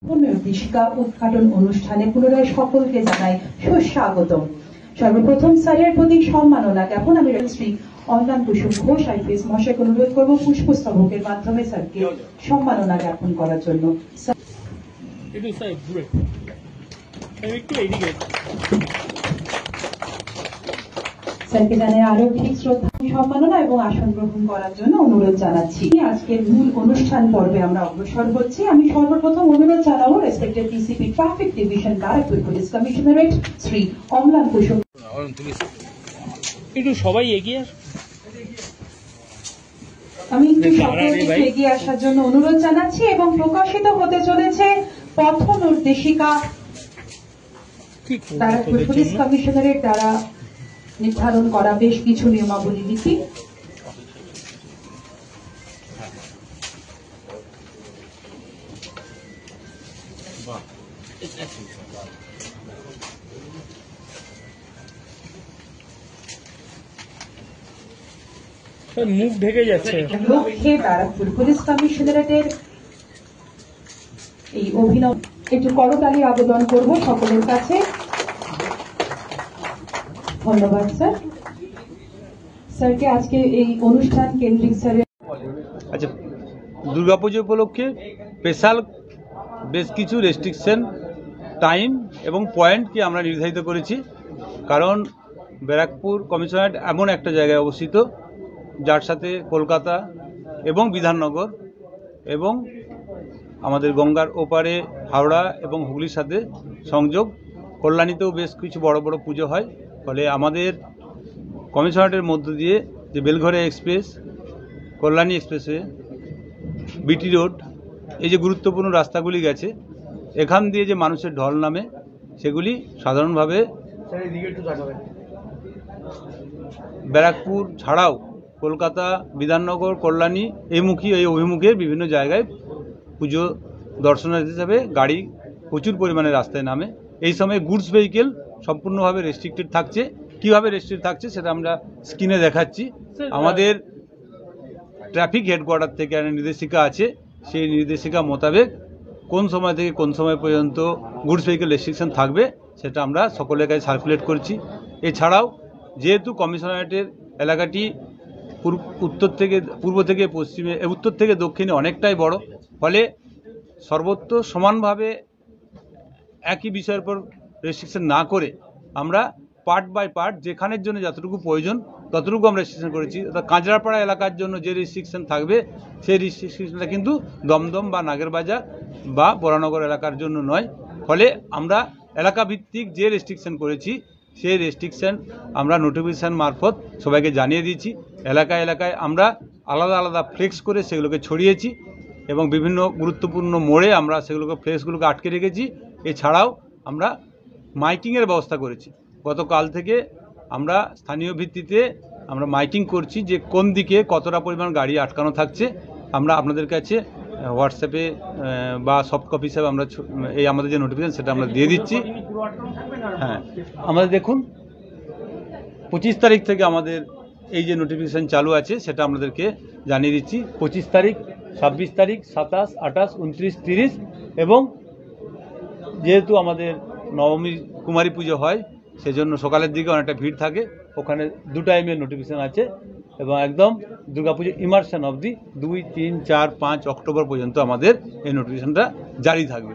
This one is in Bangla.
নির্দেশিকা উদ্ঘাটন অনুষ্ঠানে পুনরায় সকলকে জানাই সুস্বাগতম। সর্বপ্রথম স্যারের প্রতি সম্মাননা জ্ঞাপন আমি শ্রী অম্লান কুসুম ঘোষ আইপিএস মহাশয়কে অনুরোধ করব পুষ্পস্তবকের মাধ্যমে স্যারকে সম্মাননা জ্ঞাপন করার জন্য। স্যারকে জানাই আরক্ষিক শ্রদ্ধা সম্মাননা এবং আসন গ্রহণ করার জন্য অনুরোধ জানাচ্ছি। আজকের মূল অনুষ্ঠান পর্বে আমরা অগ্রসর হচ্ছি। আমি সর্বপ্রথম অনুরোধ জানাবো respected DCP traffic division Barrackpore police commissionerate Shri Amlan Kusum. একটু সবাই এগিয়ে আমি একটু সকলকে এগিয়ে আসার জন্য অনুরোধ জানাচ্ছি এবং প্রকাশিত হতে চলেছে পথ নির্দেশিকা ব্যারাকপুর পুলিশ কমিশনারেট দ্বারা নির্ধারণ করা বেশ কিছু নিয়মাবলী নীতি। মুখ ঢেকে যাচ্ছে লক্ষ্যে ব্যারাকপুর পুলিশ কমিশনারেটের এই অভিনব একটু করতালি আবেদন করব সকলের কাছে। ধন্যবাদ স্যার। স্যারকে আজকে এই অনুষ্ঠান কেন্দ্রিক স্যারের আচ্ছা, দুর্গাপুজো উপলক্ষে স্পেশাল বেশ কিছু রেস্ট্রিকশন টাইম এবং পয়েন্টকে আমরা নির্ধারিত করেছি, কারণ ব্যারাকপুর কমিশনারেট এমন একটা জায়গায় অবস্থিত যার সাথে কলকাতা এবং বিধাননগর এবং আমাদের গঙ্গার ওপারে হাওড়া এবং হুগলির সাথে সংযোগ। কল্যাণীতেও বেশ কিছু বড় বড় পুজো হয়, ফলে আমাদের কমিশনারেটের মধ্য দিয়ে যে বেলঘরে express, Kalyani expressway, BT road, এই যে গুরুত্বপূর্ণ রাস্তাগুলি গেছে, এখান দিয়ে যে মানুষের ঢল নামে সেগুলি সাধারণভাবে ব্যারাকপুর ছাড়াও কলকাতা, বিধাননগর, কল্যাণী এই অভিমুখে বিভিন্ন জায়গায় পুজো দর্শনার্থী হিসাবে গাড়ি প্রচুর পরিমাণে রাস্তায় নামে। এই সময় গুডস ভেহিকেল সম্পূর্ণভাবে রেস্ট্রিক্টেড থাকছে। কিভাবে রেস্ট্রিক্ট থাকছে সেটা আমরা স্ক্রিনে দেখাচ্ছি। আমাদের ট্রাফিক হেডকোয়ার্টার থেকে একটা নির্দেশিকা আছে, সেই নির্দেশিকা মোতাবেক কোন সময় থেকে কোন সময় পর্যন্ত গুডস ভেহিকেল রেস্ট্রিকশন থাকবে সেটা আমরা সকলের কাছে সার্কুলেট করছি। এছাড়াও যেহেতু কমিশনারেটের এলাকাটি পূর্ব থেকে পশ্চিমে, উত্তর থেকে দক্ষিণে অনেকটাই বড়, ফলে সর্বত্র সমানভাবে একই বিষয়ের উপর রেস্ট্রিকশন না করে আমরা পার্ট বাই পার্ট যেখানের জন্য যতটুকু প্রয়োজন ততটুকু আমরা রেস্ট্রিকশন করেছি। কাঁচরাপাড়া এলাকার জন্য যে রেস্ট্রিকশন থাকবে সেই রেস্ট্রিকশনটা কিন্তু দমদম বা নাগেরবাজার বা বরানগর এলাকার জন্য নয়। ফলে আমরা এলাকাভিত্তিক যে রেস্ট্রিকশন করেছি সেই রেস্ট্রিকশন আমরা নোটিফিকেশন মারফত সবাইকে জানিয়ে দিয়েছি। এলাকায় এলাকায় আমরা আলাদা আলাদা ফ্লেক্স করে সেগুলোকে ছড়িয়েছি এবং বিভিন্ন গুরুত্বপূর্ণ মোড়ে আমরা ফ্লেক্সগুলোকে আটকে রেখেছি। এছাড়াও আমরা মাইকিংয়ের ব্যবস্থা করেছি। গতকাল থেকে আমরা স্থানীয় ভিত্তিতে আমরা মাইকিং করছি যে কোন দিকে কতটা পরিমাণ গাড়ি আটকানো থাকছে। আমরা আপনাদের কাছে হোয়াটসঅ্যাপে বা সফট কপি হিসাবে আমরা এই আমাদের যে নোটিফিকেশন সেটা আমরা দিয়ে দিচ্ছি। হ্যাঁ, আমাদের দেখুন 25 তারিখ থেকে আমাদের এই যে নোটিফিকেশন চালু আছে সেটা আপনাদেরকে জানিয়ে দিচ্ছি। 25 তারিখ, 26 তারিখ, 27, 28, 29, 30 এবং যেহেতু আমাদের নবমী কুমারী পুজো হয় সেজন্য সকালের দিকে অনেকটা ভিড় থাকে, ওখানে 2 টাইমের নোটিফিকেশন আছে এবং একদম দুর্গাপুজো ইমার্শন অবধি 2, 3, 4, 5 অক্টোবর পর্যন্ত আমাদের এই নোটিফিকেশনটা জারি থাকবে।